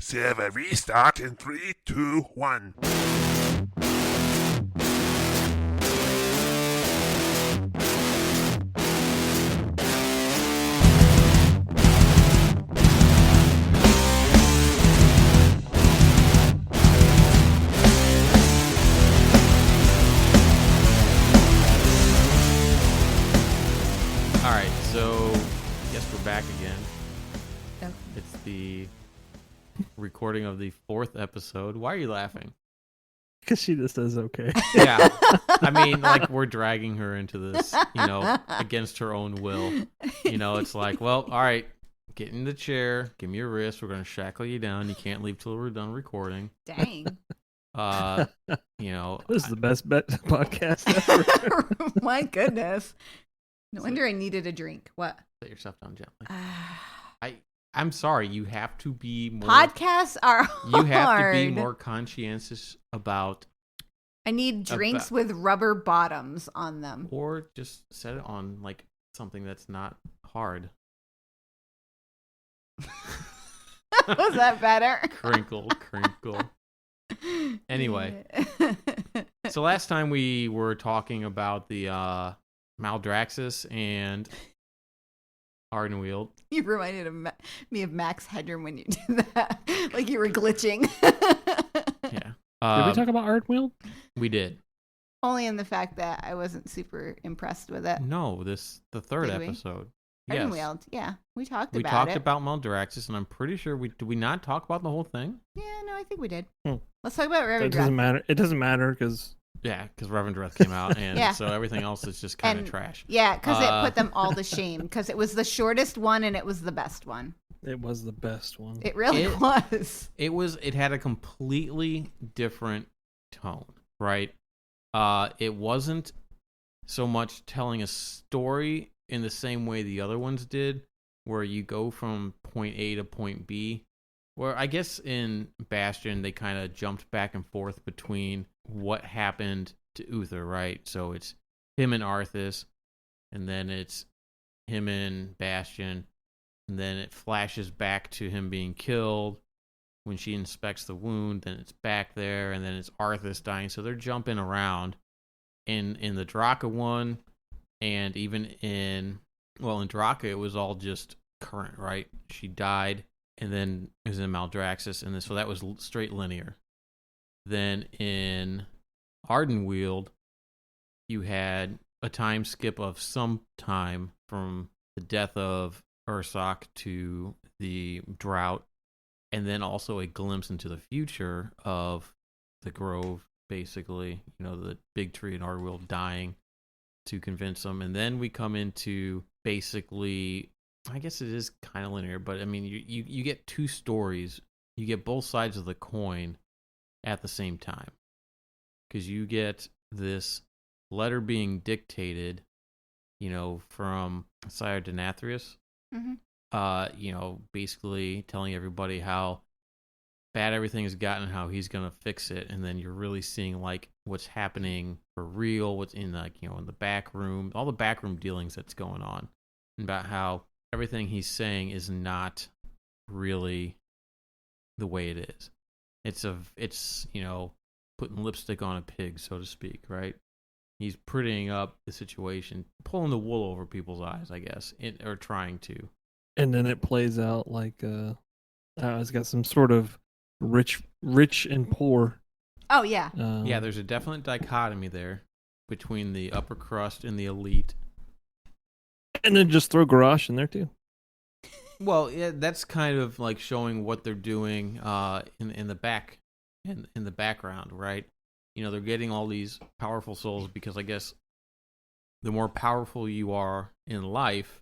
Server restart in 3, 2, 1. Alright, so guess we're back again. Oh. It's the recording of the 4th episode. Why are you laughing? Because she just says okay. Yeah. I mean, like, we're dragging her into this, against her own will. It's like, well, all right, get in the chair, give me your wrist, we're going to shackle you down. You can't leave till we're done recording. Dang. This is the best podcast ever. My goodness. No wonder I needed a drink. What? Set yourself down gently. I'm sorry, you have to be more... Podcasts are hard. You have to be more conscientious about... I need drinks with rubber bottoms on them. Or just set it on, like, something that's not hard. Was that better? Crinkle. Anyway. So last time we were talking about the Maldraxxus and Ardenweald. You reminded me of Max Headroom when you did that. Like you were glitching. Yeah. Did we talk about Ardenweald? We did. Only in the fact that I wasn't super impressed with it. No, the 3rd Did we? episode. Ardenweald, yeah. We talked We about talked it. about Maldraxxus, and I'm pretty sure did we not talk about the whole thing? Yeah, no, I think we did. Let's talk about Revendreth. It doesn't matter. It doesn't matter because... Yeah, because Revendreth came out, and Yeah. so everything else is just kind of trash. Yeah, because it put them all to shame. Because it was the shortest one, and it was the best one. It was the best one. It really was. It had a completely different tone, right? It wasn't so much telling a story in the same way the other ones did, where you go from point A to point B. Where I guess in Bastion they kind of jumped back and forth between what happened to Uther, right? So it's him and Arthas, and then it's him and Bastion, and then it flashes back to him being killed when she inspects the wound, then it's back there, and then it's Arthas dying. So they're jumping around in the Draka one, and even in Draka it was all just current, right? She died, and then it was in Maldraxxus, and so that was straight linear. Then in Ardenweald, you had a time skip of some time from the death of Ursoc to the drought, and then also a glimpse into the future of the Grove, basically, the big tree in Ardenweald dying to convince them. And then we come into basically, I guess it is kind of linear, but I mean, you get two stories. You get both sides of the coin at the same time. Because you get this letter being dictated, from Sire Denathrius. Mm-hmm. Basically telling everybody how bad everything has gotten and how he's going to fix it. And then you're really seeing, like, what's happening for real, what's in, in the back room, all the backroom dealings that's going on. And about how everything he's saying is not really the way it is. It's putting lipstick on a pig, so to speak, right? He's prettying up the situation, pulling the wool over people's eyes, I guess, or trying to. And then it plays out like it's got some sort of rich and poor. Oh, yeah. Yeah, there's a definite dichotomy there between the upper crust and the elite. And then just throw Garrosh in there, too. Well, yeah, that's kind of like showing what they're doing in the back, in the background, right? They're getting all these powerful souls because I guess the more powerful you are in life,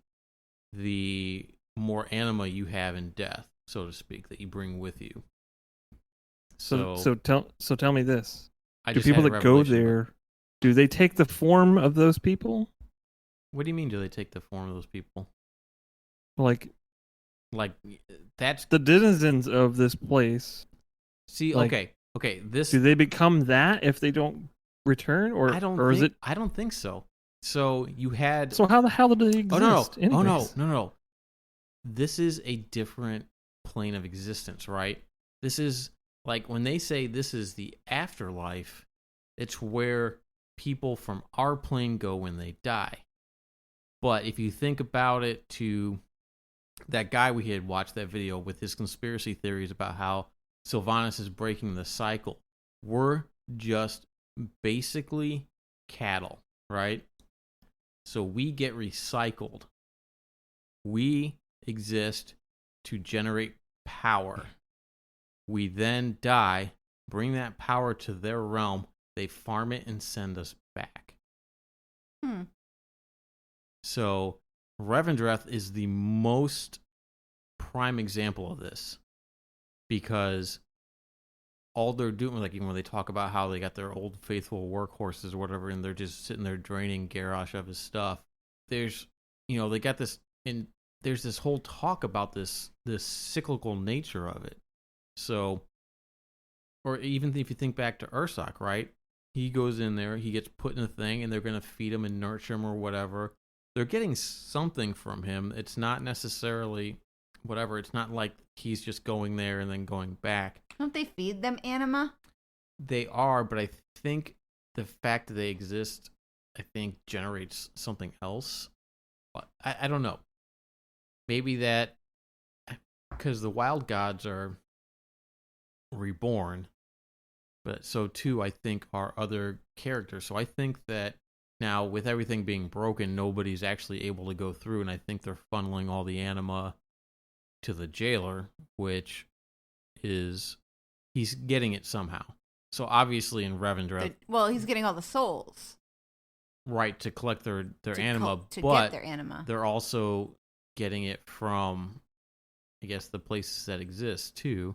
the more anima you have in death, so to speak, that you bring with you. So tell me this: do just people had a that go revelation. there, do they take the form of those people? What do you mean? Do they take the form of those people? Like that's the denizens of this place. See, like, okay. This do they become that if they don't return, or I don't or think, is it? I don't think so. So you had. So how the hell do they exist? Oh no! anyways? No! This is a different plane of existence, right? This is like when they say this is the afterlife, it's where people from our plane go when they die. But if you think about it, to that guy we had watched that video with his conspiracy theories about how Sylvanas is breaking the cycle, we're just basically cattle, right? So we get recycled. We exist to generate power. We then die, bring that power to their realm, they farm it and send us back. So Revendreth is the most prime example of this, because all they're doing, like even when they talk about how they got their old faithful workhorses or whatever, and they're just sitting there draining Garrosh of his stuff. There's, they got this, and there's this whole talk about this cyclical nature of it. So, or even if you think back to Ursak, right? He goes in there, he gets put in a thing, and they're going to feed him and nurture him or whatever. They're getting something from him. It's not necessarily whatever. It's not like he's just going there and then going back. Don't they feed them anima? They are, but I think the fact that they exist, I think, generates something else. But I don't know. Maybe that, because the wild gods are reborn, but so too, I think, are other characters. So I think that now, with everything being broken, nobody's actually able to go through, and I think they're funneling all the anima to the jailer, which is, he's getting it somehow. So obviously in Revendreth, he's getting all the souls, right, to collect their anima, to but get their anima. They're also getting it from, I guess, the places that exist too.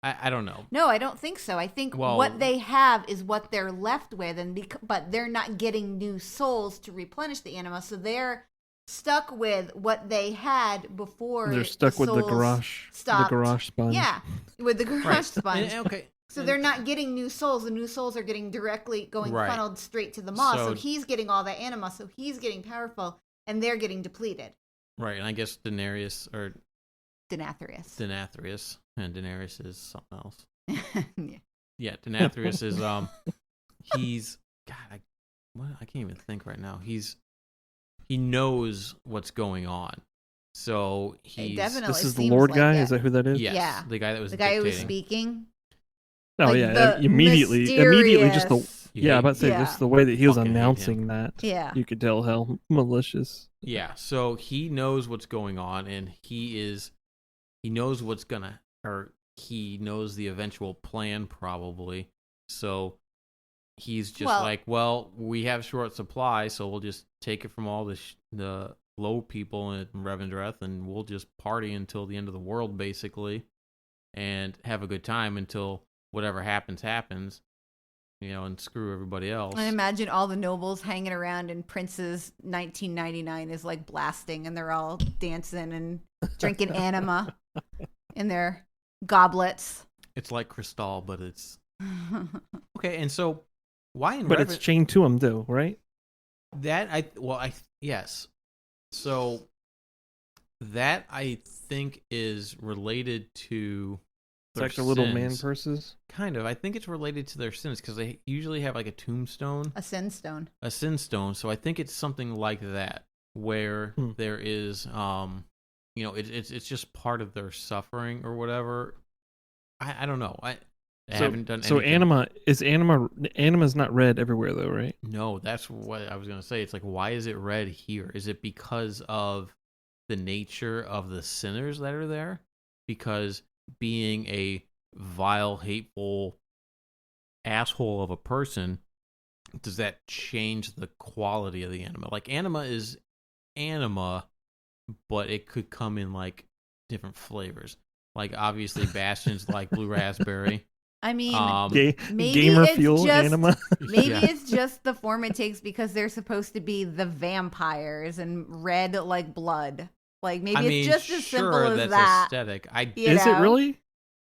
I don't know. No, I don't think so. I think what they have is what they're left with, but they're not getting new souls to replenish the anima, so they're stuck with what they had before. They're stuck with the garrosh sponge. Yeah, with the garrosh sponge. Okay. So they're not getting new souls. The new souls are getting directly funneled straight to the maw. So he's getting all that anima. So he's getting powerful, and they're getting depleted. Right, and I guess Daenerys or Denathrius. And Daenerys is something else. Yeah. Yeah, Denathrius is he's God. I can't even think right now. He knows what's going on. So he's definitely. This is the Lord guy. Is that who that is? Yes, yeah, the guy that was the guy who was dictating. speaking. Oh yeah, immediately, just the I'm about to say just the way that he was announcing that. Yeah, you could tell how malicious. Yeah, so he knows what's going on, and he knows what's gonna, or he knows the eventual plan probably. So he's just we have short supply, so we'll just take it from all the low people in Revendreth, and we'll just party until the end of the world, basically, and have a good time until whatever happens, and screw everybody else. I imagine all the nobles hanging around, and Prince's 1999 is like blasting, and they're all dancing and drinking anima in their goblets. It's like Cristal, but it's okay. And so, why? It's chained to him, though, right? Yes. So that I think is related to. It's like the little man purses? Kind of. I think it's related to their sins, because they usually have like a tombstone. A sin stone. A sin stone. So I think it's something like that, where there is, it's just part of their suffering or whatever. I don't know. I haven't done anything. So anima's not red everywhere, though, right? No, that's what I was going to say. It's like, why is it red here? Is it because of the nature of the sinners that are there? Because being a vile, hateful asshole of a person, does that change the quality of the anima? Like, anima is anima, but it could come in like different flavors. Like, obviously, Bastion's like blue raspberry. I mean, maybe gamer fuel anima. Maybe it's just the form it takes because they're supposed to be the vampires and red like blood. Like, maybe it's just as simple as that's that. Aesthetic. Is it really?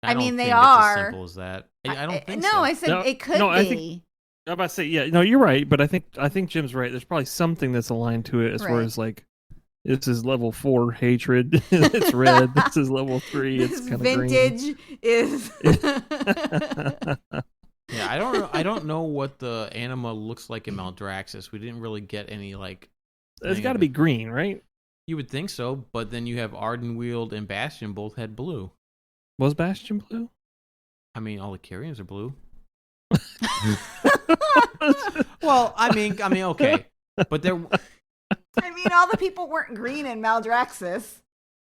I mean, they think are. It's as simple as that. I don't think so. No, I said it could be. I'm about to say, yeah, no, you're right, but I think Jim's right. There's probably something that's aligned to it as far as like this is level 4 hatred. It's red. This is level 3. It's This kind of vintage is. Yeah, I don't know what the anima looks like in Maldraxxus. We didn't really get any like. It's got to be green, right? You would think so, but then you have Ardenweald and Bastion both had blue. Was Bastion blue? I mean, all the Kyrians are blue. Well, I mean, okay, but there. I mean, all the people weren't green in Maldraxxus.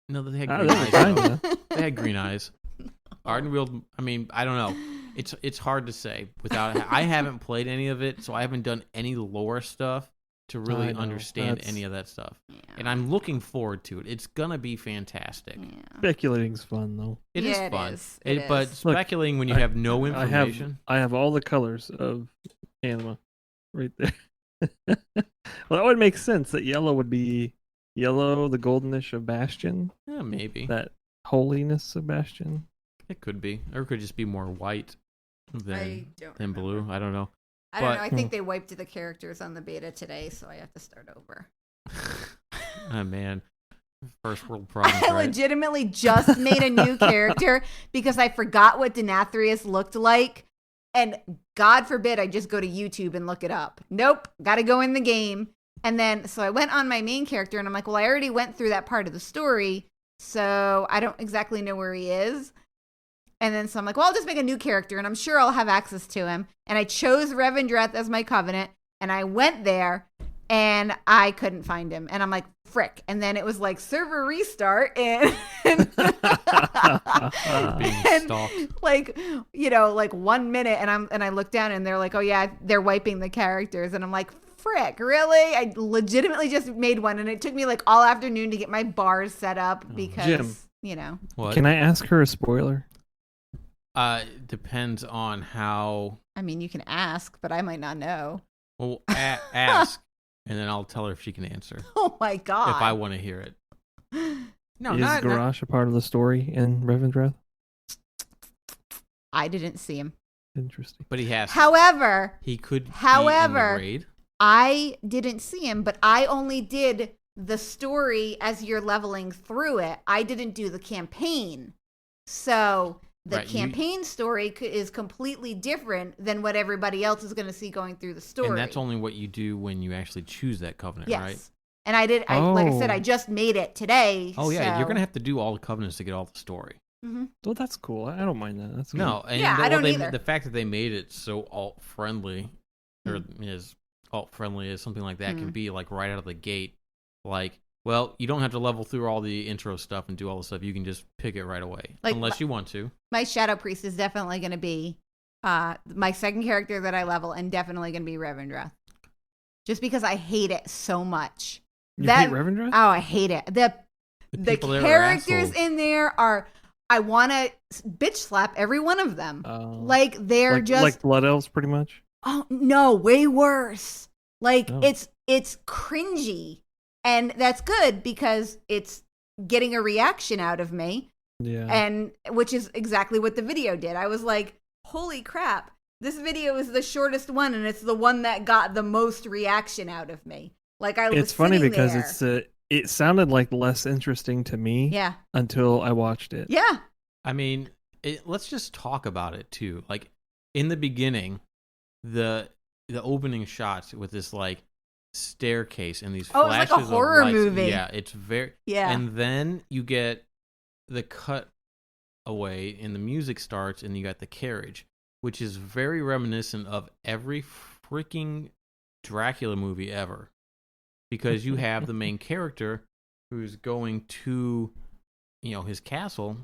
No, they had green eyes. Though. They had green eyes. Ardenweald. I mean, I don't know. It's hard to say without. I haven't played any of it, so I haven't done any lore stuff to really understand any of that stuff. Yeah. And I'm looking forward to it. It's gonna be fantastic. Yeah. Speculating's fun though. It is fun. It is. But speculating when you have no information. I have all the colors of anima right there. Well, that would make sense that yellow would be yellow, the goldenish of Bastion. Yeah, maybe. That holiness of Bastion. It could be. Or it could just be more white than blue. I don't know. I don't know. I think they wiped the characters on the beta today, so I have to start over. Oh, man. First world problems, I right? legitimately just made a new character because I forgot what Denathrius looked like. And God forbid I just go to YouTube and look it up. Nope. Got to go in the game. And then, so I went on my main character and I'm like, well, I already went through that part of the story, so I don't exactly know where he is. And then so I'm like, well, I'll just make a new character and I'm sure I'll have access to him. And I chose Revendreth as my covenant and I went there and I couldn't find him. And I'm like, frick. And then it was like server restart and being stalked. Like, you know, like 1 minute and I look down and they're like, oh yeah, they're wiping the characters. And I'm like, frick, really? I legitimately just made one and it took me like all afternoon to get my bars set up because, Jim, you know. What? Can I ask her a spoiler? Depends on how. I mean, you can ask, but I might not know. Well, ask, and then I'll tell her if she can answer. Oh my god! If I want to hear it. No, is Garrosh a part of the story in Revendreth? I didn't see him. Interesting, but he has. However, he could. However, be in the raid. I didn't see him, but I only did the story as you're leveling through it. I didn't do the campaign, so. The campaign story is completely different than what everybody else is going to see going through the story. And that's only what you do when you actually choose that covenant, right? Yes. And I did, like I said, I just made it today. Oh, yeah. So. You're going to have to do all the covenants to get all the story. Mm-hmm. Well, that's cool. I don't mind that. That's cool. No. And I don't either. The fact that they made it so alt-friendly, or as alt-friendly as something like that can be, like right out of the gate, like, well, you don't have to level through all the intro stuff and do all the stuff. You can just pick it right away, like, unless you want to. My Shadow Priest is definitely going to be my second character that I level, and definitely going to be Revendreth. Just because I hate it so much. You hate Revendreth? Oh, I hate it. The characters in there are. I want to bitch slap every one of them. Like they're just like Blood Elves, pretty much. Oh no, way worse. Like it's cringy. And that's good because it's getting a reaction out of me. Yeah. And which is exactly what the video did. I was like, holy crap. This video is the shortest one and it's the one that got the most reaction out of me. Like I was It's funny because there. it sounded like less interesting to me. Yeah. Until I watched it. Yeah. I mean, let's just talk about it too. Like in the beginning, the opening shots with this like staircase and these flashes it's like a horror movie. Yeah, it's very and then you get the cut away and the music starts and you got the carriage, which is very reminiscent of every freaking Dracula movie ever, because you have the main character who's going to his castle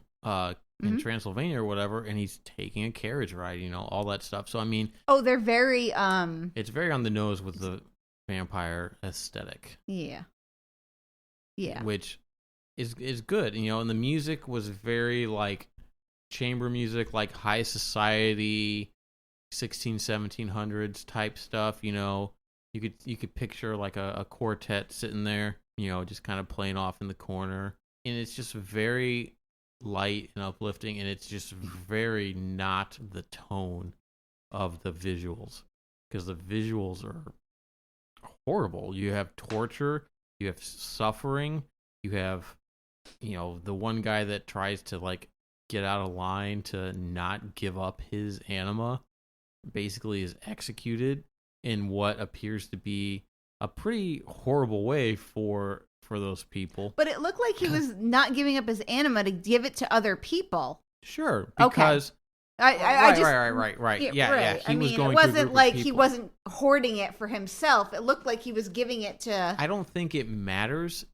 in Transylvania or whatever, and he's taking a carriage ride, all that stuff. So I mean, they're very it's very on the nose with the vampire aesthetic. Yeah. Which is good, and the music was very like chamber music, like high society 1700s type stuff. You could picture like a quartet sitting there, just kind of playing off in the corner, and it's just very light and uplifting, and it's just very not the tone of the visuals, because the visuals are horrible. You have torture, you have suffering, you have, the one guy that tries to like get out of line to not give up his anima, basically is executed in what appears to be a pretty horrible way for those people. But it looked like he was not giving up his anima to give it to other people. Sure, Okay. because I just right. Yeah. I mean, going it to a wasn't group of like he people. wasn't hoarding it for himself. It looked like he was giving it to. I don't think it matters.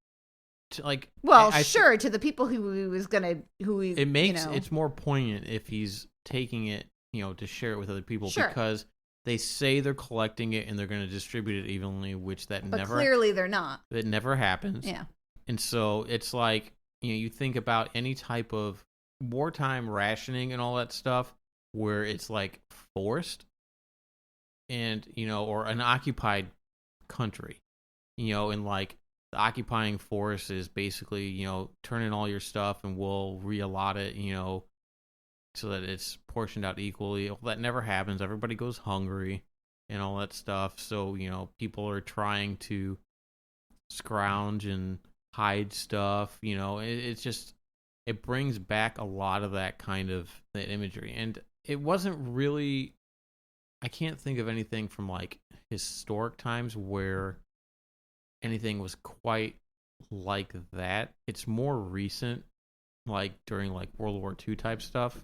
To, like, Well, I sure, to the people who he was gonna, it makes it's more poignant if he's taking it, to share it with other people, Sure. because they say they're collecting it and they're going to distribute it evenly, which but never clearly they're not. it never happens. Yeah. And so it's like, you think about any type of wartime rationing and all that stuff where it's like forced, and or an occupied country, and like the occupying force is basically, turn in all your stuff and we'll reallot it, so that it's portioned out equally. Well, that never happens. Everybody goes hungry and all that stuff. So, people are trying to scrounge and hide stuff. It's just, it brings back a lot of that kind of that imagery. And it wasn't really, I can't think of anything from like historic times where anything was quite like that. It's more recent, like during like World War II type stuff,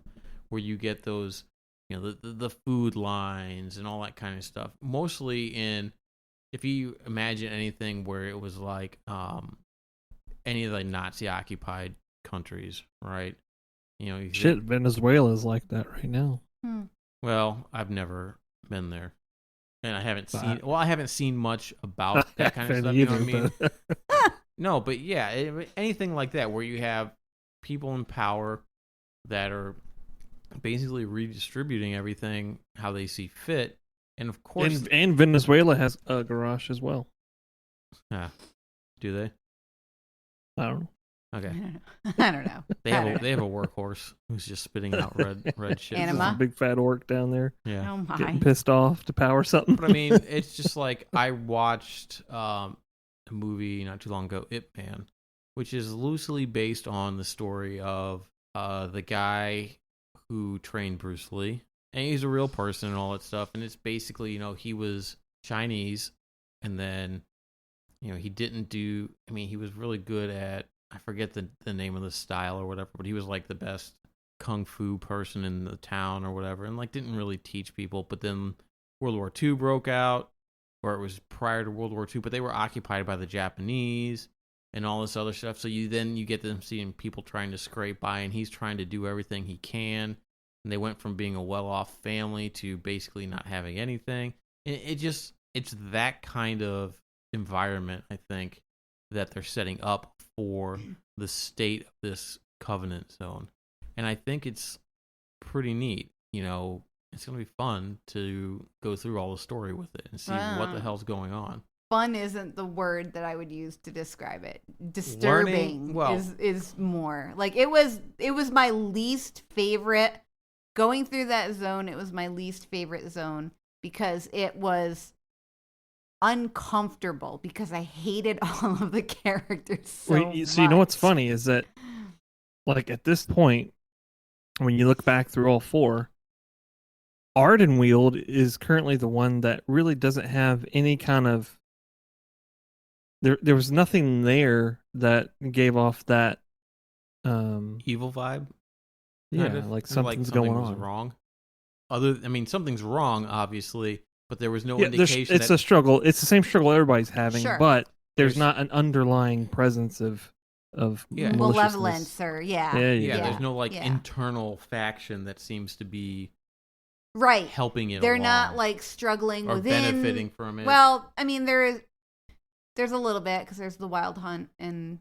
where you get those, the food lines and all that kind of stuff. Mostly in, if you imagine anything where it was like any of the Nazi occupied countries, right? Shit, Venezuela's like that right now. Well, I've never been there, and I haven't But- seen. Well, I haven't seen much about that kind of stuff. You know what I mean? No, but yeah, anything like that where you have people in power that are basically redistributing everything how they see fit, and of course, And Venezuela has a garage as well. do they? I don't know. Okay, I don't know. they have a workhorse who's just spitting out red shit. Anima. There's a big fat orc down there Yeah. Oh my. getting pissed off to power something. But I mean, it's just like I watched a movie not too long ago, Ip Man, which is loosely based on the story of the guy who trained Bruce Lee, and he's a real person and all that stuff. And it's basically, he was Chinese, and then he didn't do. I mean, he was really good at, I forget the name of the style or whatever, but he was like the best kung fu person in the town or whatever, and like didn't really teach people. But then World War II broke out, or it was prior to World War II, but they were occupied by the Japanese and all this other stuff. So you get them seeing people trying to scrape by, and he's trying to do everything he can. And they went from being a well-off family to basically not having anything. And it's that kind of environment, I think, that they're setting up for the state of this covenant zone. And I think it's pretty neat. It's going to be fun to go through all the story with it and see what the hell's going on. Fun isn't the word that I would use to describe it. Disturbing is more. Like it was my least favorite. Going through that zone, it was my least favorite zone because it was uncomfortable because I hated all of the characters so much. So you know what's funny is that, like, at this point, when you look back through all four, Ardenweald is currently the one that really doesn't have any kind of. There was nothing there that gave off that Evil vibe? Yeah, Kind of? like Or something's something going was on. wrong. Something's wrong, obviously, but there was no Yeah, indication it's that a struggle. It's the same struggle everybody's having, Sure. but there's There's- not an underlying presence of Yeah. malevolence maliciousness. or yeah, there's no yeah. internal faction that seems to be right. helping it They're along not like struggling or within. benefiting from it. Well, I mean, there's a little bit because there's the wild hunt and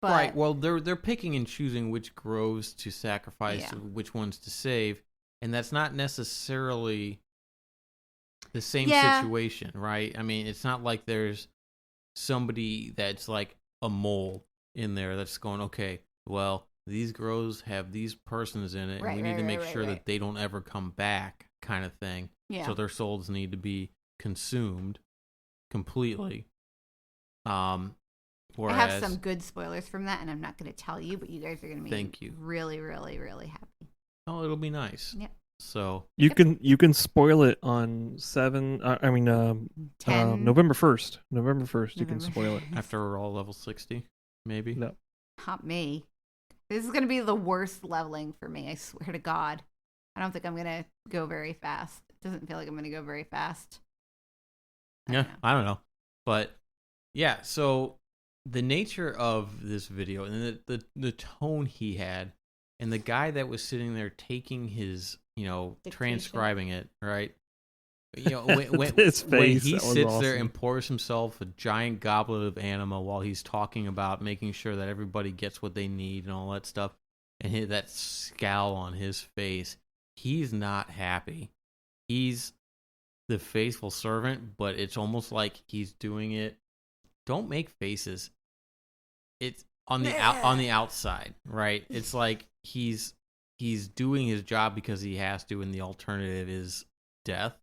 but right. Well, they're picking and choosing which groves to sacrifice, Yeah. which ones to save, and that's not necessarily the same Yeah. situation, right? I mean, it's not like there's somebody that's like a mole in there that's going, okay, well, these groves have these persons in it, Right, and we need to right, make right, sure right. that they don't ever come back, kind of thing. yeah. So their souls need to be consumed completely. Whereas, I have some good spoilers from that, and I'm not going to tell you, but you guys are going to be Thank you. really, really, really happy. Oh, it'll be nice. Yep. So You can spoil it on 7. November 1st. November 1st. You can spoil it. after we're all level 60, maybe. No. Not me. This is going to be the worst leveling for me. I swear to God. I don't think I'm going to go very fast. It doesn't feel like I'm going to go very fast. I don't know. But yeah, so the nature of this video and the tone he had, and the guy that was sitting there taking his, Dictation. transcribing it, right? When His when face, he that was sits there awesome. and pours himself a giant goblet of anima while he's talking about making sure that everybody gets what they need and all that stuff, and that scowl on his face, he's not happy. He's the faithful servant, but it's almost like he's doing it. Don't make faces. It's on the outside, right? It's like he's doing his job because he has to, and the alternative is death,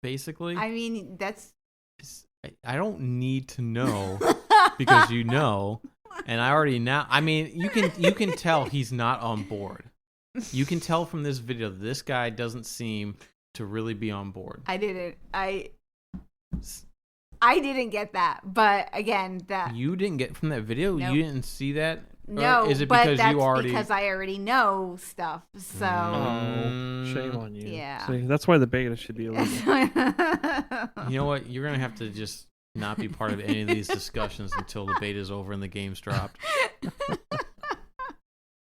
basically. I mean, that's... I don't need to know because you know, and I already know. I mean, you can tell he's not on board. You can tell from this video that this guy doesn't seem to really be on board. I didn't get that, but again, that... You didn't get from that video? Nope. You didn't see that? No, or is it but because that's you already... because I already know stuff, so... Oh, shame on you. Yeah. See, that's why the beta should be illegal. You know what? You're going to have to just not be part of any of these discussions until the beta's over and the game's dropped.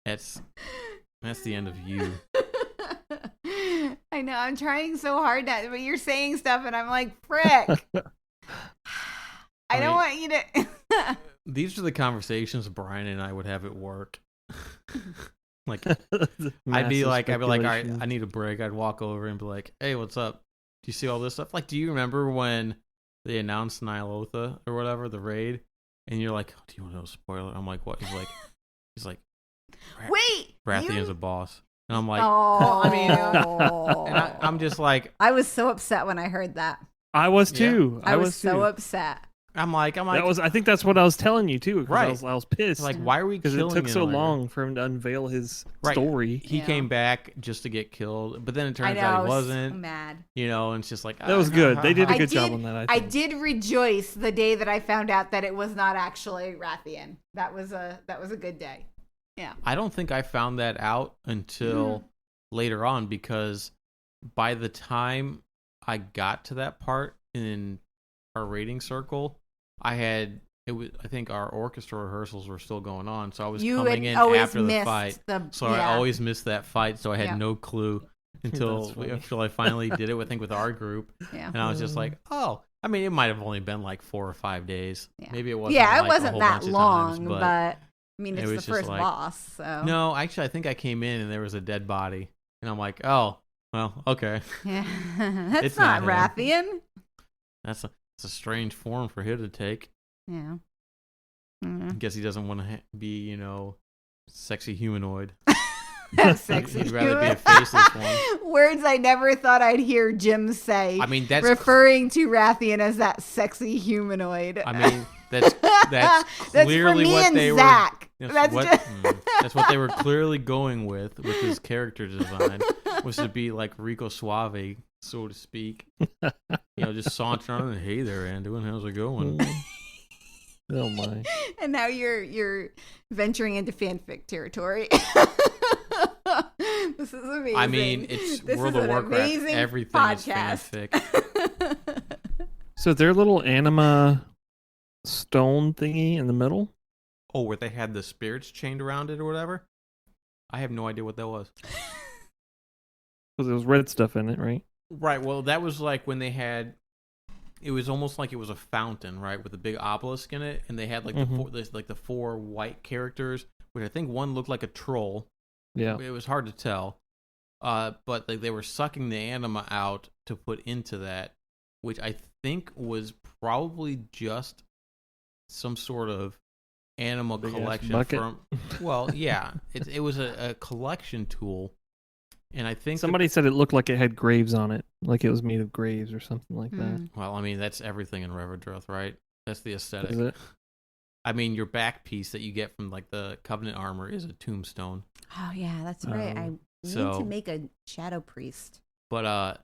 That's the end of you. I know, I'm trying so hard not, but you're saying stuff and I'm like, frick. I don't want you to... These are the conversations Brian and I would have at work. Like, I'd be like, all right, I need a break. I'd walk over and be like, hey, what's up? Do you see all this stuff? Like, do you remember when they announced Nyalotha or whatever, the raid? And you're like, oh, do you want to know a spoiler? I'm like, what? He's like, wait! Baratheon's a boss. And I'm like, oh, I mean, and I'm just like, I was so upset when I heard that. I was too. I was so too. upset. I'm like, I think that's what I was telling you too. Right. I was pissed. like, why are we killing because it took him so later? long for him to unveil his Right. story. He Yeah. came back just to get killed, but then it turns I know, out I he was wasn't. so mad. And it's just like, That was good. They did a I good job did- on that. I think. did rejoice the day that I found out that it was not actually Rathian. That was a good day. Yeah. I don't think I found that out until later on, because by the time I got to that part in our rating circle, I think our orchestra rehearsals were still going on, so I was coming in after the fight. I always missed that fight, so I had no clue until I finally did it. I think with our group, and I was just like, oh, I mean, it might have only been like 4 or 5 days. Yeah. Maybe it wasn't. Yeah, it like, a wasn't whole that bunch of long, times, but I mean, it it's the was just first like- boss. So no, actually, I think I came in and there was a dead body, and I'm like, oh, well, okay, yeah, that's It's not not Rathian. that's a strange form for him to take. Yeah. I Mm. guess he doesn't want to be, sexy humanoid. Sexy. He'd rather be a faceless one. Words I never thought I'd hear Jim say. I mean, that's referring to Rathian as that sexy humanoid. I mean, that's That's clearly for me what and they Zach. were. That's just... That's what they were clearly going with his character design, was to be like Rico Suave, so to speak. Just sauntering on and, hey there, Anduin, how's it going? Oh my! And now you're venturing into fanfic territory. This is amazing. I mean, it's This World is of an Warcraft. amazing Everything podcast. is fanfic. So their little anima stone thingy in the middle. Oh, where they had the spirits chained around it or whatever? I have no idea what that was. Because there was red stuff in it, right? Right, well, that was like when they had... It was almost like it was a fountain, right, with a big obelisk in it, and they had like the 4 white characters, which I think one looked like a troll. Yeah. It was hard to tell. But they were sucking the anima out to put into that, which I think was probably just some sort of animal Big ass collection bucket. from. Well, yeah, it was a collection tool, and I think Somebody said it looked like it had graves on it, like it was made of graves or something like that. Mm. well, I mean, that's everything in Revendreth, right? That's the aesthetic. Is it? I mean, your back piece that you get from like the Covenant armor is a tombstone. Oh yeah, that's right. I need to make a shadow priest. But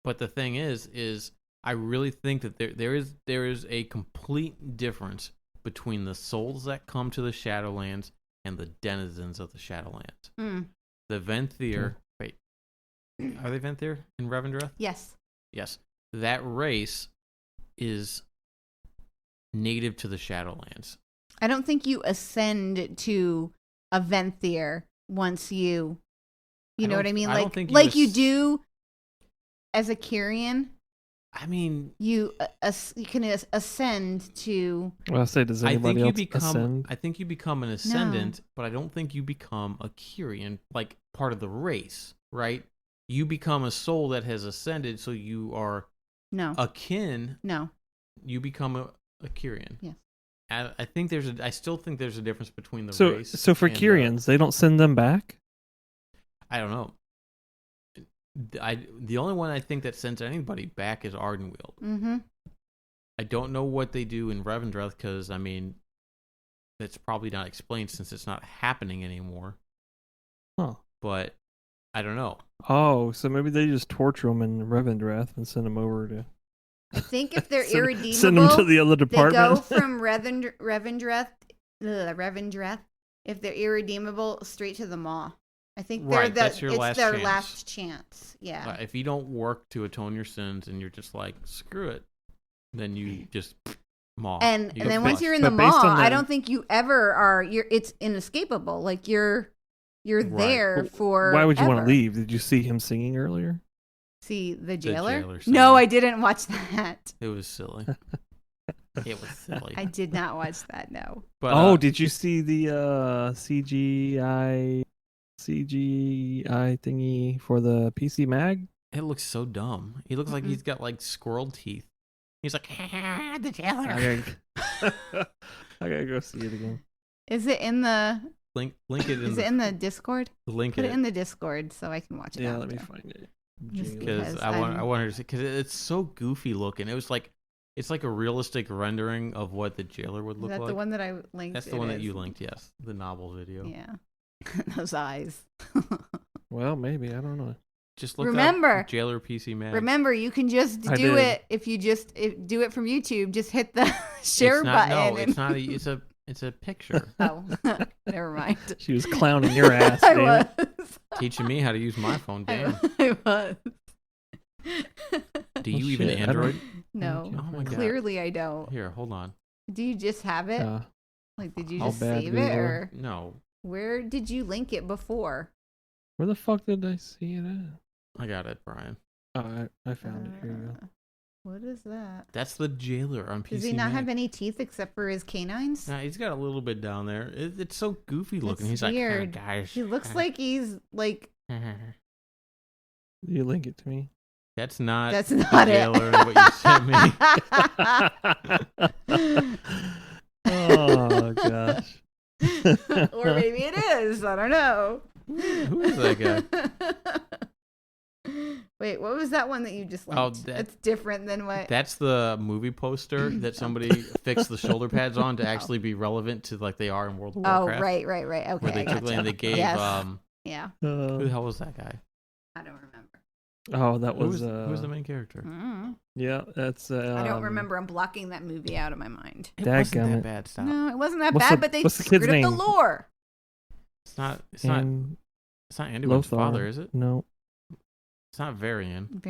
the thing is I really think that there is a complete difference between the souls that come to the Shadowlands and the denizens of the Shadowlands. Mm. The Venthyr, wait, are they Venthyr in Revendreth? Yes. Yes. That race is native to the Shadowlands. I don't think you ascend to a Venthyr once you know what I mean? Like you do as a Kyrian. I mean, you can ascend to. Well, I say, does anybody else ascend? I think you become an ascendant, but I don't think you become a Kyrian, like part of the race, right? You become a soul that has ascended, so you are akin. No, you become a Kyrian. Yes, I still think there's a difference between the race. So for Kyrians, they don't send them back. I don't know. The only one I think that sends anybody back is Ardenweald. Mm-hmm. I don't know what they do in Revendreth because, I mean, that's probably not explained since it's not happening anymore. Huh. But I don't know. Oh, so maybe they just torture them in Revendreth and send them over to... I think if they're irredeemable, send them to the other department. They go from Revendreth, if they're irredeemable, straight to the Maw. I think that's your it's their last chance. Yeah. If you don't work to atone your sins and you're just like, screw it, then you just Maw. And then once you're in the Maw, I don't think you ever are. It's inescapable. Like you're there for. Why would you want to leave? Did you see him singing earlier? See the jailer? Singing. No, I didn't watch that. It was silly. It was silly. I did not watch that. No. But, did you see the CGI thingy for the PC Mag? It looks so dumb. He looks like he's got like squirrel teeth. He's like, the jailer. I gotta go see it again. Is it in the link it in? Is it in the Discord? Link Put it in the Discord so I can watch it. Yeah, let me find it. Because I wanted to see, because it's so goofy looking. It was like it's like a realistic rendering of what the jailer would look like. Is that the one that I linked? That's the one that you linked. Yes, the novel video. Yeah. Those eyes. Well, maybe. I don't know. Just look up Jailer PC Mag. Remember, you can just do it if you just do it from YouTube. Just hit the share button. No, it's not. It's a picture. Oh, never mind. She was clowning your ass. I was teaching me how to use my phone. Damn. I was. Do you even Android? No. Oh my God. Clearly, I don't. Here, hold on. Do you just have it? Like, did you How just bad save we it, were. or No. where did you link it before? Where the fuck did I see it at? I got it, Brian. Oh, I found it. Here you go. What is that? That's the jailer on PC. Does he not have any teeth except for his canines? Nah, he's got a little bit down there. It's so goofy looking. It's he's weird. like, guys. He looks like he's like. You link it to me. That's not the jailer it. what you sent me. Oh gosh. Or maybe it is. I don't know. Who is that guy? Wait, what was that one that you just linked? Oh, that's different than what. That's the movie poster that somebody fixed the shoulder pads on to actually be relevant to like they are in World of Warcraft. Oh, right. Okay, where they took and they gave yeah. Who the hell was that guy? I don't remember. Oh, that was who was the main character? Yeah, that's. I don't remember. I'm blocking that movie out of my mind. It wasn't that bad. Stop. No, it wasn't that bad. But they screwed up the lore. It's not Anduin's father, is it? No. It's not Varian.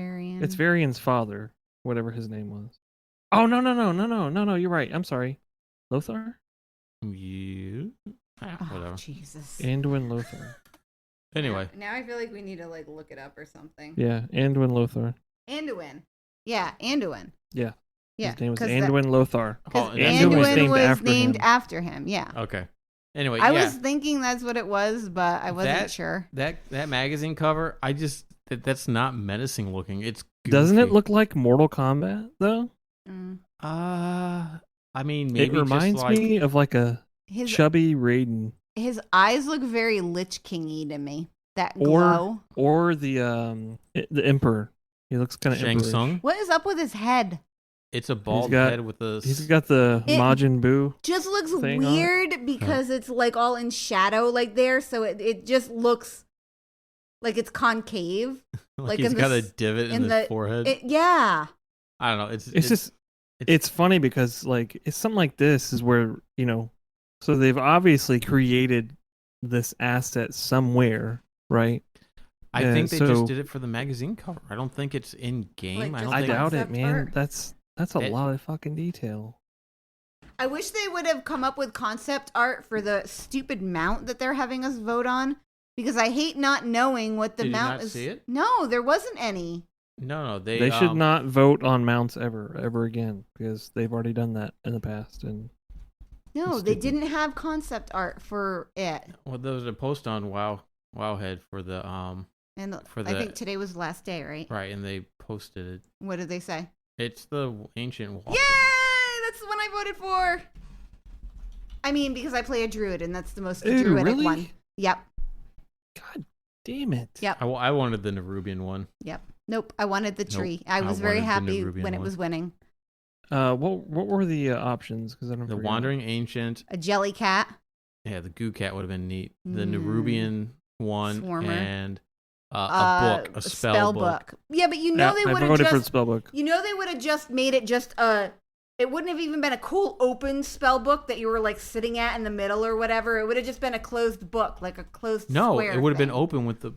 It's Varian's father, whatever his name was. Oh no! You're right. I'm sorry. Lothar. Yeah. Whatever. Jesus. Anduin Lothar. Anyway. Now I feel like we need to like look it up or something. Yeah, Anduin Lothar. Anduin. Yeah, Anduin. Yeah. Yeah. His name was Anduin Lothar. Because Anduin was named after him. Yeah. Okay. Anyway, I was thinking that's what it was, but I wasn't sure. That magazine cover, that's not menacing looking. It's goofy. Doesn't it look like Mortal Kombat though? I mean, maybe it reminds me of like a chubby Raiden. His eyes look very Lich King-y to me. That glow. Or the Emperor. He looks kind of Shang Tsung. What is up with his head? It's a bald got- head with a. He's got the It- Majin Buu. Just looks thing on it? weird because it's like all in shadow, like there. So it just looks like it's concave. like he's in got the a s- divot in in the the- forehead. Yeah. I don't know. It's just it's funny because like it's something like this is where so they've obviously created this asset somewhere, right? I think they so- just did it for the magazine cover. I don't think it's in game. Like, I just don't I think doubt it, concept man. art? That's a It- lot of fucking detail. I wish they would have come up with concept art for the stupid mount that they're having us vote on, because I hate not knowing what the Did you mount not is. see it? No, there wasn't any. No, They should not vote on mounts ever again because they've already done that in the past. And No, It's they stupid. didn't have concept art for it. Well, there was a post on Wowhead for the And For I the- think today was the last day, right? right, and they posted it. What did they say? It's the ancient walk. Yay! That's the one I voted for. I mean, because I play a druid, and that's the most Ooh, druidic really? one. Yep. God damn it! Yep. I wanted the Nerubian one. Yep. Nope. I wanted the Nope. tree. I I was very wanted the happy Nerubian when it one. was winning. What were the options? Because I don't. The forget. Wandering Ancient. A jelly cat. Yeah, the Goo Cat would have been neat. The Mm. Nerubian one Swarmer. and a book, a spell book. Yeah, but you know Yeah, they I would have voted for the just. spell book. You know they would have just made it just a. It wouldn't have even been a cool open spell book that you were like sitting at in the middle or whatever. It would have just been a closed book, like a closed. No, square it would have been thing. open with the.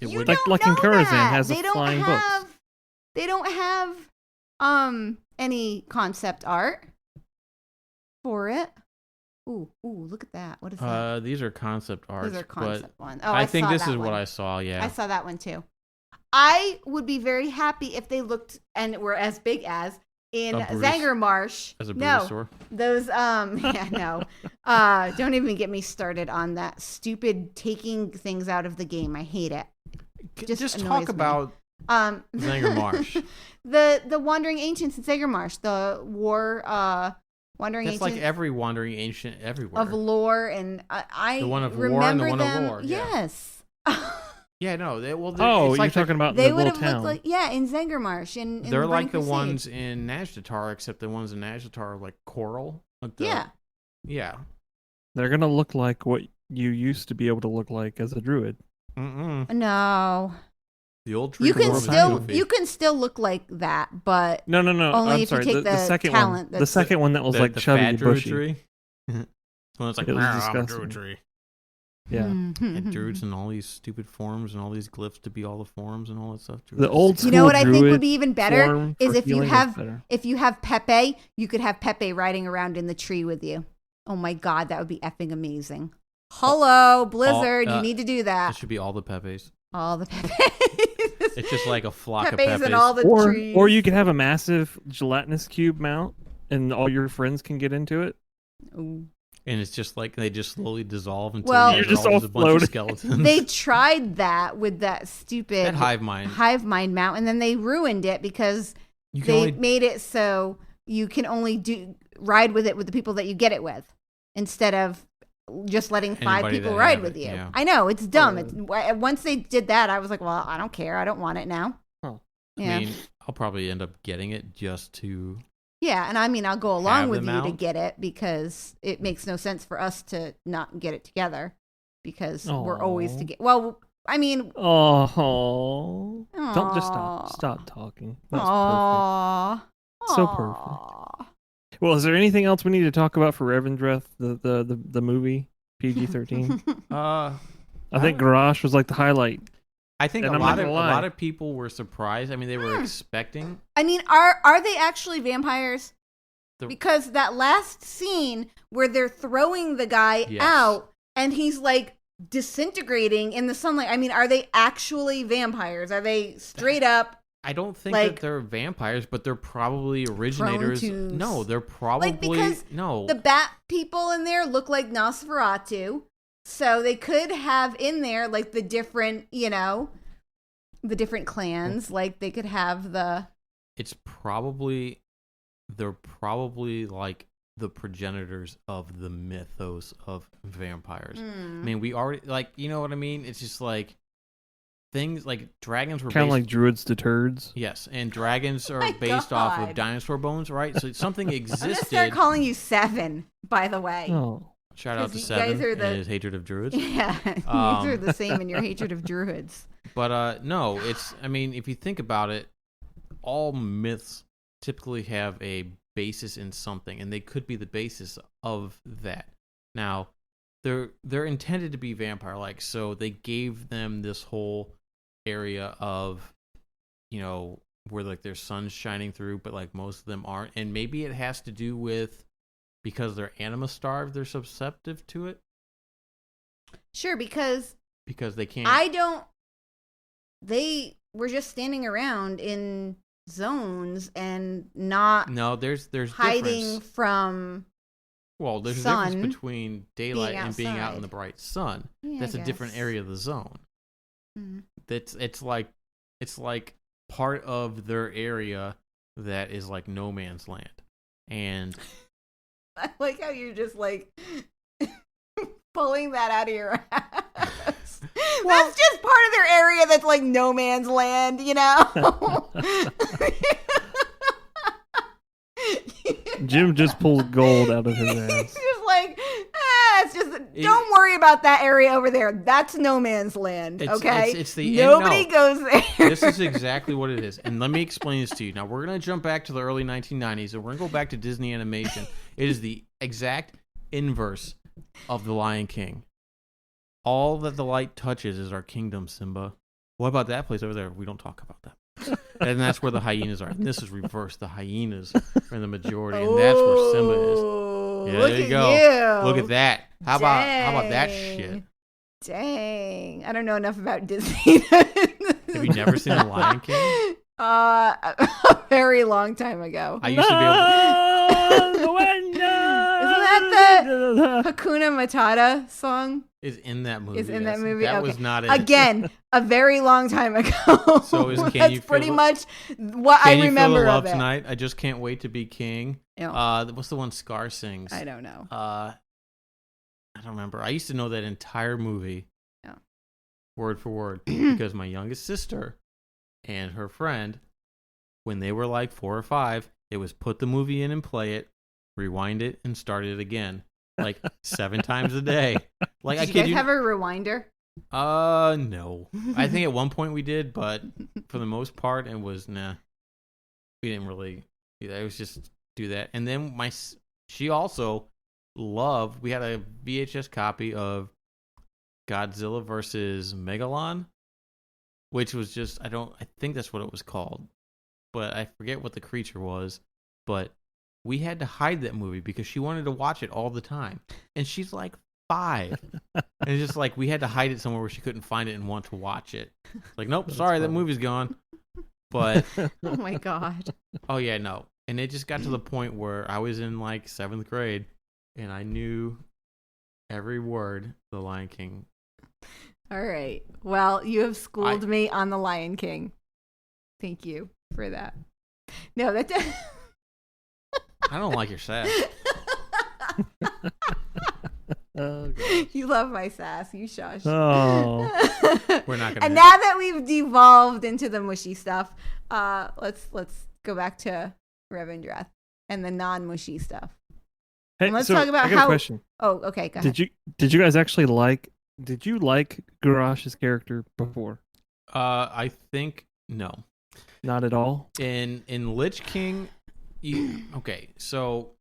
It You would don't Like in know Karazhan that. has the They don't flying have, books. They don't have any concept art for it. Ooh, look at that. What is that? These are concept arts. These are concept but ones. Oh, I think saw this that is what one. I saw. Yeah. I saw that one too. I would be very happy if they looked and were as big as in A Bruce. Zangermarsh. As a no, Bruisaur. those yeah, no. Don't even get me started on that stupid taking things out of the game. I hate it. Just annoys talk me. about Zangermarsh. the Wandering Ancients in Zangermarsh, the war Wandering That's Ancients like every Wandering Ancient everywhere. of lore, and I The one of war and remember the one of them. lore, yeah. Yes. Yeah, no. They, well, Oh, it's you're like talking about They the would little have town. looked like in Zangermarsh in they're Burning like the Crusade. ones in Nazjatar, except the ones in Nazjatar are like coral. Like Yeah. Yeah. They're gonna look like what you used to be able to look like as a druid. No. The old tree You can dwarf is still goofy. you can still look like that, but No. Only I'm if you sorry. take the the second talent one. The that's- second one that was like the chubby, fat druid bushy. tree. When it's like, It was "Meow, I'm a disgusting. druid tree. Yeah. And druids and all these stupid forms and all these glyphs to be all the forms and all that stuff. The old you know what I think druid would be even better form is for if you healing have better. Pepe, you could have Pepe riding around in the tree with you. Oh my god, that would be effing amazing. Hello, Blizzard, you need to do It that. should be all the Pepes. All the Pepes. It's just like a flock Pepes of Pepes. and all the or trees. or you could have a massive gelatinous cube mount, and all your friends can get into it. Ooh. And it's just like they just slowly dissolve until Well- you You're have just all a bunch of floating. skeletons. They tried that with that stupid That hive mind. hive mind mount, and then they ruined it because You can they only made it so you can only ride with it with the people that you get it with, instead of just letting 5 Anybody people that ride have with it, you. yeah. I know it's dumb. Oh. Once they did that, I was like, well, I don't care. I don't want it now. Oh. Yeah, I mean, I'll probably end up getting it just to. yeah, and I mean, I'll go along Have with them you to out? get it because it makes no sense for us to not get it together because we're always Aw. together. Well, I mean, Oh, don't just aw. stop talking. That's perfect. Aww. So perfect. Well, is there anything else we need to talk about for Revendreth, the movie PG-13? Uh, I think Garrosh was like the highlight. I think And a I'm not lot of gonna lie. people were surprised. I mean, they were expecting. I mean, are they actually vampires? The- Because that last scene where they're throwing the guy Yes. out and he's like disintegrating in the sunlight. I mean, are they actually vampires? Are they straight up I don't think Like- that they're vampires, but they're probably originators. to No, they're probably because no. the bat people in there look like Nosferatu? So they could have in there like the different, the different clans. Like they could have the It's they're probably like the progenitors of the mythos of vampires. I mean, we already you know what I mean? It's just like things like dragons were Kind of based, like druids to turds. yes, and dragons are My based off of God. dinosaur bones, right? So something I'm gonna start existed. calling you Seven. By the way. Oh, Shout out 'Cause to you guys Seven are and the- his hatred of druids. Yeah, you are the same in your hatred of druids. But no, it's. I mean, if you think about it, all myths typically have a basis in something, and they could be the basis of that. Now, they're intended to be vampire-like, so they gave them this whole area of, where like their sun's shining through, but like most of them aren't, and maybe it has to do with because they're anima starved, they're susceptible to it Sure, because because they can't. they were just standing around in zones and not No, there's hiding difference. from. Well, there's a sun difference between daylight and being out in outside. the bright sun. Yeah, I That's a different guess. area of the zone. Mhm. It's like part of their area that is like no man's land. And I like how you're just like pulling that out of your ass. That's just part of their area that's like no man's land, you know? Jim just pulled gold out of his He's ass. just like, it's just, don't worry about that area over there. That's no man's land, It's- okay? it's the- Nobody no. goes there. this is exactly what it is. And let me explain this to you. Now, we're going to jump back to the early 1990s, and we're going to go back to Disney animation. It is the exact inverse of The Lion King. All that the light touches is our kingdom, Simba. What about that place over there? We don't talk about that. And that's where the hyenas are. And this is reverse. The hyenas are the majority, and that's where Simba is. Yeah, Look there you at go. you. Look at that. How about that shit? Dang. I don't know enough about Disney. Have Have you never seen The Lion King? A very long time ago. I used to be able to... Isn't that the Hakuna Matata song? Is in that movie. Is in that yes. movie? That Okay. was not it. Again, a very long time ago. So is Can That's You Feel pretty the- much what Can I you remember feel the love of it. tonight? I just can't wait to be king. Yeah. What's the one Scar sings? I don't know. I don't remember. I used to know that entire movie, Yeah. word for word, because my youngest sister and her friend, when they were like 4 or 5, it was put the movie in and play it, rewind it, and start it again, like 7 times a day. Like Did I you kid guys you. have a rewinder? No. I think at one point we did, but for the most part, it was nah. We didn't really do that. It was just do that. And then she also loved. We had a VHS copy of Godzilla versus Megalon, which was just I think that's what it was called, but I forget what the creature was. But we had to hide that movie because she wanted to watch it all the time, and she's like 5. And it's just like we had to hide it somewhere where she couldn't find it and want to watch it. Like, nope, That's sorry, that funny. movie's gone. But Oh my god. oh yeah, no. And it just got to the point where I was in like 7th grade and I knew every word of The Lion King. All right. Well, you have schooled me on the Lion King. Thank you for that. No, that. I don't like your sass. Oh, God. You love my sass. You shush. Oh. We're not gonna And now that we've devolved into the mushy stuff, let's go back to Revendreth and the non-mushy stuff. Hey, Let's so talk about I got how- a question. Oh, okay. Go ahead. Did you guys actually like? Did you like Garrosh's character before? I think no. Not at all. In Lich King, okay. So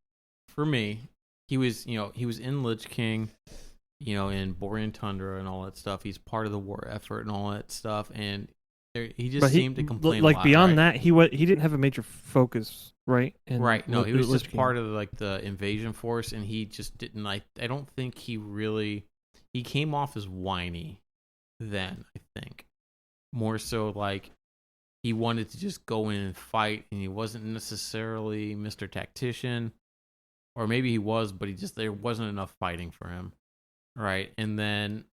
for me, he was in Lich King, in Borean Tundra and all that stuff. He's part of the war effort and all that stuff, and he just But seemed to complain. like a lot, beyond right? that, he didn't have a major focus, right? Right. No, he was Lich just King. part of like the invasion force, and he just didn't like. I don't think he came off as whiny. Then I think more so like he wanted to just go in and fight, and he wasn't necessarily Mr. Tactician, or maybe he was, but there wasn't enough fighting for him, right? And then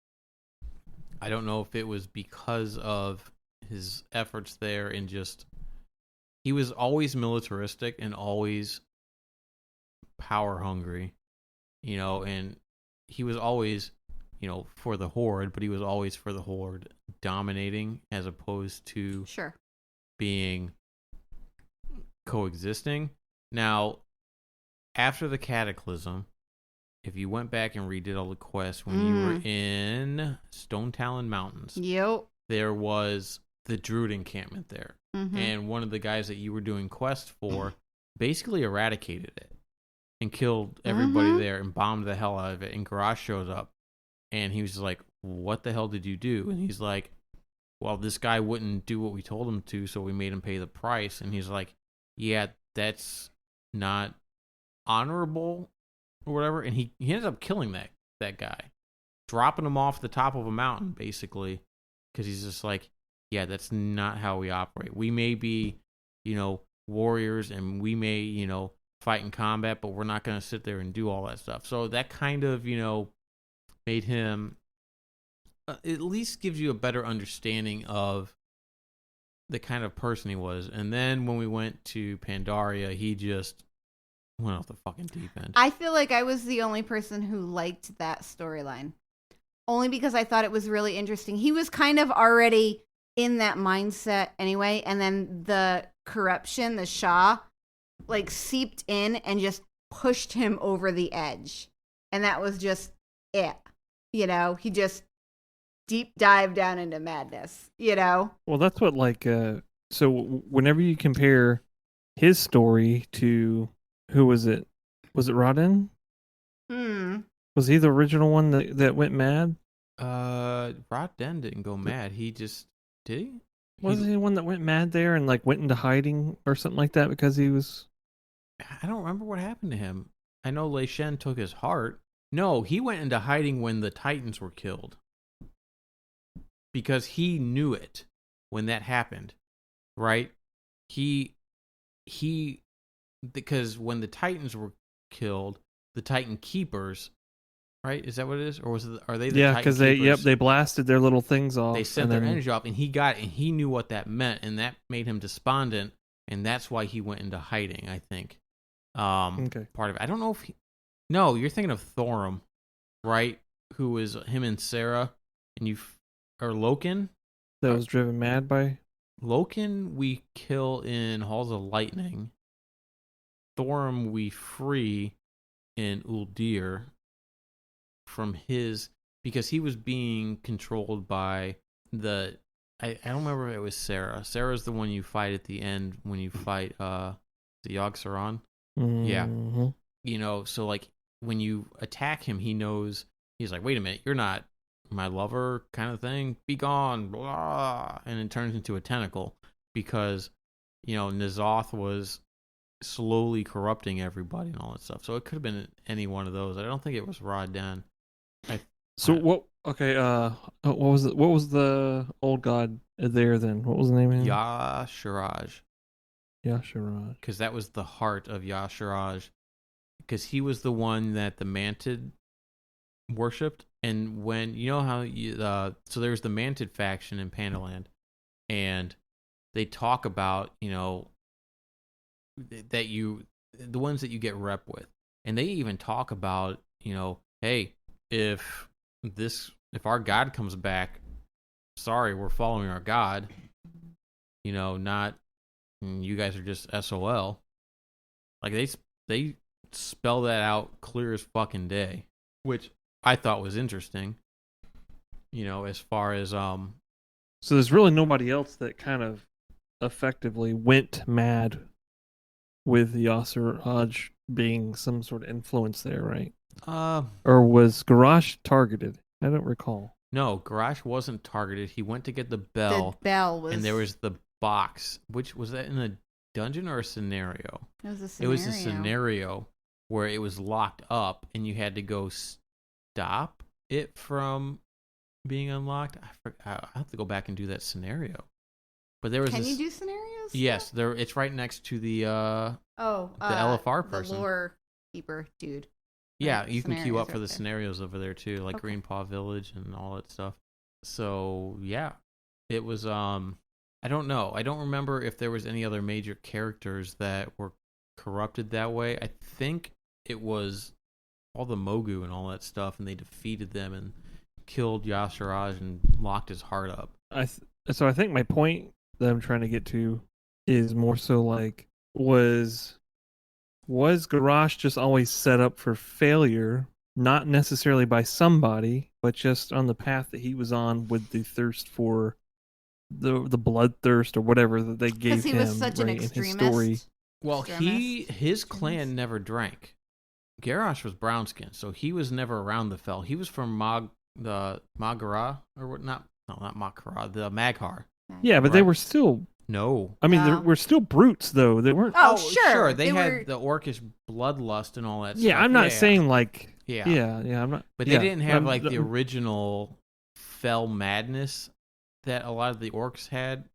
I don't know if it was because of his efforts there and just. He was always militaristic and always power hungry, and he was always, for the Horde, but he was always for the Horde dominating as opposed to Sure. being coexisting. Now, after the Cataclysm, if you went back and redid all the quests when you were in Stone Talon Mountains, Yep. there was the Druid encampment there. Mm-hmm. And one of the guys that you were doing quests for basically eradicated it and killed everybody there and bombed the hell out of it. And Garrosh shows up and he was just like, what the hell did you do? And he's like, well, this guy wouldn't do what we told him to, so we made him pay the price. And he's like, yeah, that's not honorable or whatever. And he ended up killing that guy, dropping him off the top of a mountain, basically, because he's just like, yeah, that's not how we operate. We may be, warriors, and we may, fight in combat, but we're not going to sit there and do all that stuff. So that kind of, made him, at least gives you a better understanding of the kind of person he was. And then when we went to Pandaria, he just went off the fucking deep end. I feel like I was the only person who liked that storyline. Only because I thought it was really interesting. He was kind of already in that mindset anyway, and then the corruption, the Shah, seeped in and just pushed him over the edge. And that was just it. He just deep dived down into madness, Well, that's what so whenever you compare his story to who was it? Was it Rodin? Was he the original one that went mad? Rodden didn't go mad. He just did he? Wasn't he the one that went mad there and went into hiding or something like that because he was? I don't remember what happened to him. I know Lei Shen took his heart. No, he went into hiding when the Titans were killed. Because he knew it when that happened, right? Because when the Titans were killed, the Titan Keepers, right? Is that what it is, or are they the Titan because Keepers? they blasted their little things off. They sent their energy off, and he knew what that meant, and that made him despondent, and that's why he went into hiding. I think. Okay. Part of it. I don't know if no, you're thinking of Thorum, right? Who was him and Sarah, and or Loken. That was driven mad by Loken. We kill in Halls of Lightning. Thorum we free in Uldir from because he was being controlled by I don't remember if it was Sarah. Sarah's the one you fight at the end when you fight the Yogg Saron. Mm-hmm. Yeah. So when you attack him, he knows, he's like, wait a minute, you're not my lover kind of thing. Be gone, blah. And it turns into a tentacle because, N'Zoth was slowly corrupting everybody and all that stuff. So it could have been any one of those. I don't think it was Rodden. What? Okay. What was the old god there then? What was the name of him? Yasharaj. Yasharaj. Because that was the heart of Yasharaj. Because he was the one that the Mantid worshipped. And when, so there's the Mantid faction in Pandaland. And they talk about, that the ones that you get rep with. And they even talk about, hey, if our god comes back, sorry, we're following our god. Not you guys are just SOL. They spell that out clear as fucking day, which I thought was interesting. As far as So there's really nobody else that kind of effectively went mad with Yasiraj being some sort of influence there, right? Or was Garrosh targeted? I don't recall. No, Garrosh wasn't targeted. He went to get the bell. The bell was... And there was the box. Which, was that in a dungeon or a scenario? It was a scenario. It was a scenario where it was locked up and you had to go stop it from being unlocked. I have to go back and do that scenario. But there was Can you do scenarios? Yes, it's right next to the LFR person. The lore keeper dude. Yeah, Right, you can queue up for the there. scenarios over there too, like Okay. Green Paw Village and all that stuff. So yeah, it was. I don't know. I don't remember if there was any other major characters that were corrupted that way. I think it was all the Mogu and all that stuff, and they defeated them, and killed Yasharaj and locked his heart up. So I think my point that I'm trying to get to is more so like, was Garrosh just always set up for failure, not necessarily by somebody, but just on the path that he was on with the thirst for the bloodthirst or whatever that they gave him. Because he was such an extremist. In his story. Well, his clan never drank. Garrosh was brown skinned, so he was never around the Fel. He was from the Magara, or what? Not Makara, the Maghar. Yeah, but they were still. No. I mean, they were still brutes, though. They weren't. Oh, sure. They had the orcish bloodlust and all that stuff. Yeah, I'm not saying like. Yeah. Yeah, I'm not. But they didn't have like the original Fel madness that a lot of the orcs had.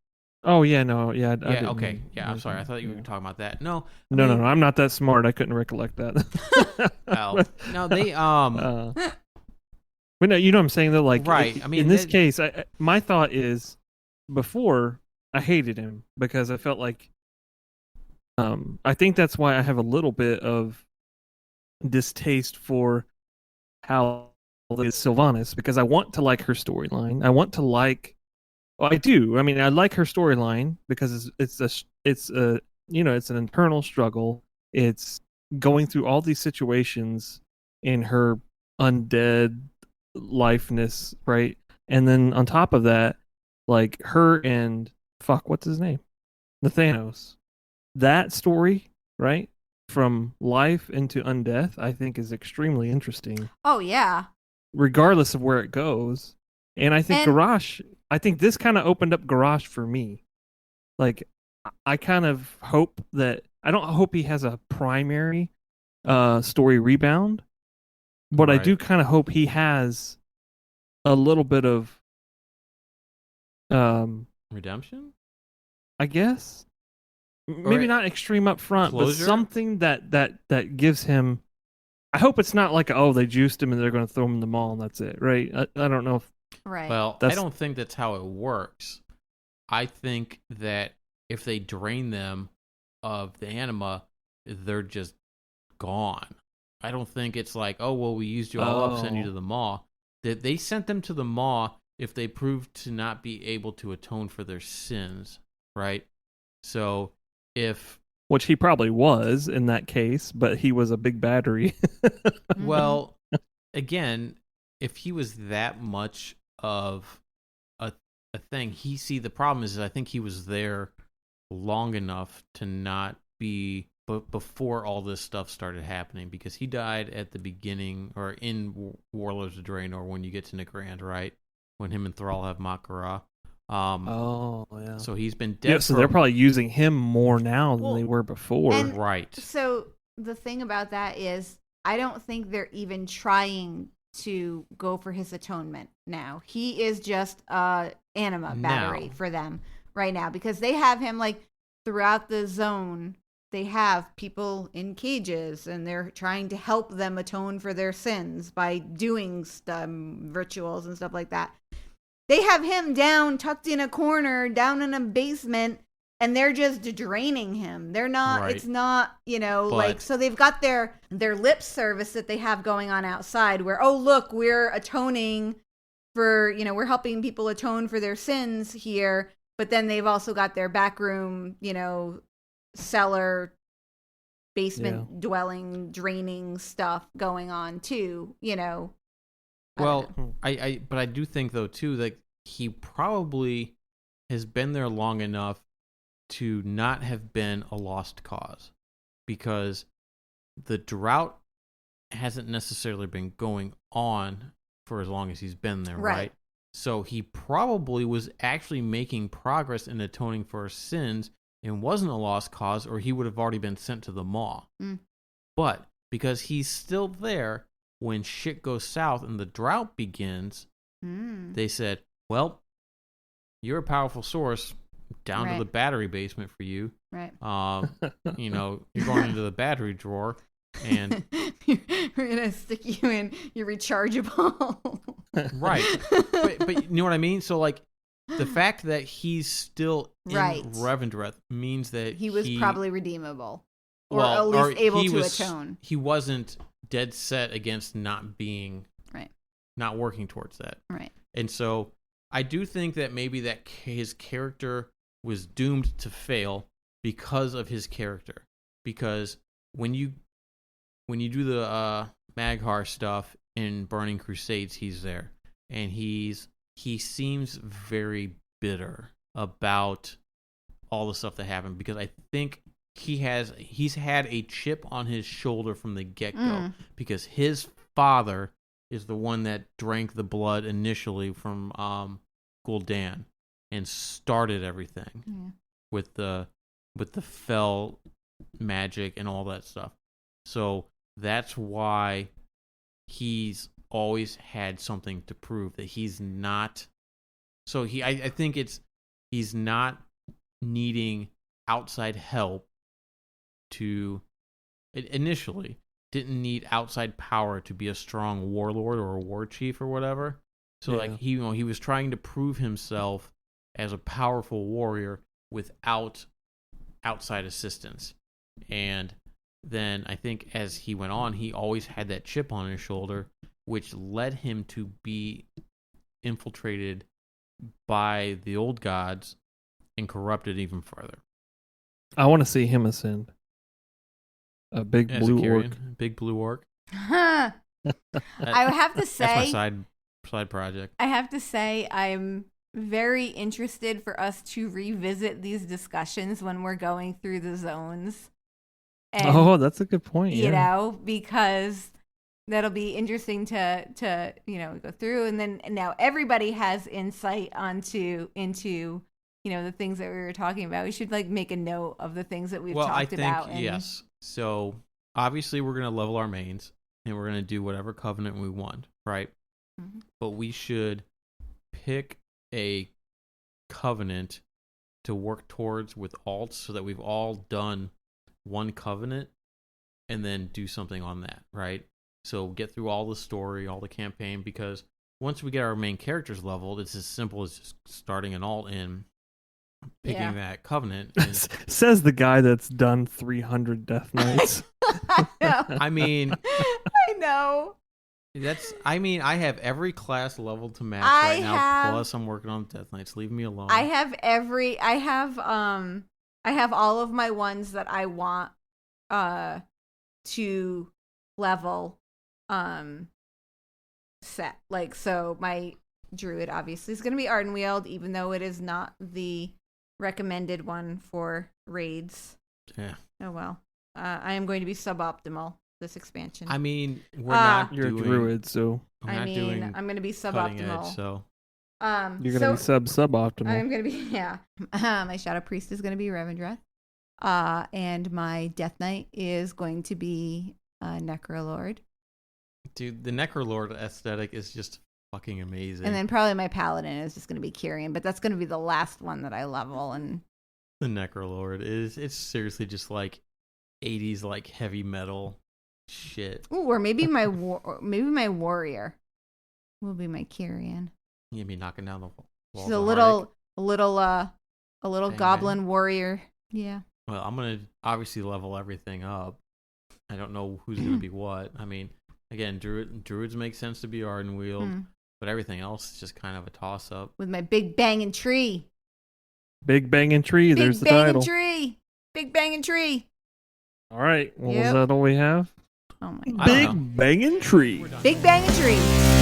Oh, yeah, no, yeah. Okay. Yeah, I'm sorry. I thought you were talking about that. No. No, I'm not that smart. I couldn't recollect that. Oh. No, they, But no, you know what I'm saying, though? Like, right. I mean, in this case, my thought is, before, I hated him because I felt like, I think that's why I have a little bit of distaste for how is Sylvanas, because I want to like her storyline. I want to like, well, I do. I mean, I like her storyline because it's an internal struggle. It's going through all these situations in her undead lifeness, right? And then on top of that, like her and what's his name? Nathanos. That story, right? From life into undeath, I think is extremely interesting. Oh, yeah. Regardless of where it goes. And I think Garrosh, I think this kind of opened up Garrosh for me. Like, I kind of hope that, I don't hope he has a primary story rebound, but right. I do kind of hope he has a little bit of redemption, I guess. Maybe not extreme up front, but something that gives him. I hope it's not like, oh, they juiced him and they're going to throw him in the mall and that's it, right? I don't know if. Right. Well, I don't think that's how it works. I think that if they drain them of the anima, they're just gone. I don't think it's like, oh, well, we used you all up, send you to the maw. That they sent them to the maw if they proved to not be able to atone for their sins, right? So which he probably was in that case, but he was a big battery. Well, again, if he was that much of a thing, the problem is I think he was there long enough to not be, but before all this stuff started happening, because he died at the beginning or in Warlords of Draenor when you get to Nigrand, right? When him and Thrall have Makara. Yeah. So he's been dead. Yeah, so they're probably using him more now than they were before. Right. So the thing about that is, I don't think they're even trying to go for his atonement now. He is just anima battery for them right now, because they have him like throughout the zone. They have people in cages and they're trying to help them atone for their sins by doing rituals and stuff like that. They have him down, tucked in a corner, down in a basement, and they're just draining him. They're not, It's not, so they've got their lip service that they have going on outside where, oh, look, we're atoning for, we're helping people atone for their sins here. But then they've also got their back room, cellar, basement dwelling, draining stuff going on too, Well, but I do think though too that he probably has been there long enough to not have been a lost cause, because the drought hasn't necessarily been going on for as long as he's been there, right? So he probably was actually making progress in atoning for his sins and wasn't a lost cause, or he would have already been sent to the maw. But because he's still there, when shit goes south and the drought begins, they said, well, you're a powerful source, down to the battery basement for you. Right. You're going into the battery drawer, and we're going to stick you in your rechargeable. Right. But you know what I mean? So, like, the fact that he's still in Revendreth means that he was probably redeemable. Or at least able to atone. He wasn't dead set against not being not working towards that. Right. And so I do think that maybe that his character was doomed to fail because of his character. Because when you do the Maghar stuff in Burning Crusades, he's there, and he seems very bitter about all the stuff that happened, because I think he's had a chip on his shoulder from the get-go, because his father is the one that drank the blood initially from Gul'dan and started everything with the fell magic and all that stuff. So that's why he's always had something to prove, that he's not. So I think he's not needing outside help to initially didn't need outside power to be a strong warlord or a war chief or whatever. So like he was trying to prove himself as a powerful warrior without outside assistance. And then I think as he went on, he always had that chip on his shoulder, which led him to be infiltrated by the old gods and corrupted even further. I want to see him ascend. A big As blue a Kyrian, orc. big blue orc. I have to say, That's my side project. I have to say, I'm very interested for us to revisit these discussions when we're going through the zones. And, that's a good point. you know, because that'll be interesting to go through, and then now everybody has insight into the things that we were talking about. We should like make a note of the things that we've talked about. And yes. So obviously we're gonna level our mains and we're gonna do whatever covenant we want, right? Mm-hmm. But we should pick a covenant to work towards with alts, so that we've all done one covenant and then do something on that, right? So get through all the story, all the campaign, because once we get our main characters leveled, it's as simple as just starting an alt in, picking that covenant. And, says the guy that's done 300 Death Knights. I know. I mean, I know. I have every class leveled to max I right now. have- Plus, I'm working on Death Knights. Leave me alone. I have all of my ones that I want to level set. Like, so my druid obviously is going to be Ardenweald, even though it is not the recommended one for raids. Yeah. Oh well. I am going to be suboptimal this expansion. I mean, we're not You're doing. a druid, so I'm going to be cutting suboptimal. edge, so you're going to be suboptimal. I'm going to be, my Shadow Priest is going to be Revendreth. And my Death Knight is going to be Necrolord. dude, the Necrolord aesthetic is just fucking amazing. And then probably my Paladin is just going to be Kyrian, but that's going to be the last one that I level. And the Necrolord it's seriously just like 80s like heavy metal shit. ooh, or maybe my warrior will be my Kyrian. You'd be knocking down the wall. She's a little Bang, goblin bang. warrior. Yeah. Well, I'm gonna obviously level everything up. I don't know who's gonna be what. I mean, again, druids make sense to be Ardenweald, but everything else is just kind of a toss up. With my big banging tree. Big Bangin Tree, there's the title. Big banging tree. All right, well, Yep. is that all we have? Oh my I god. don't know. Big Bangin Tree. Big banging tree.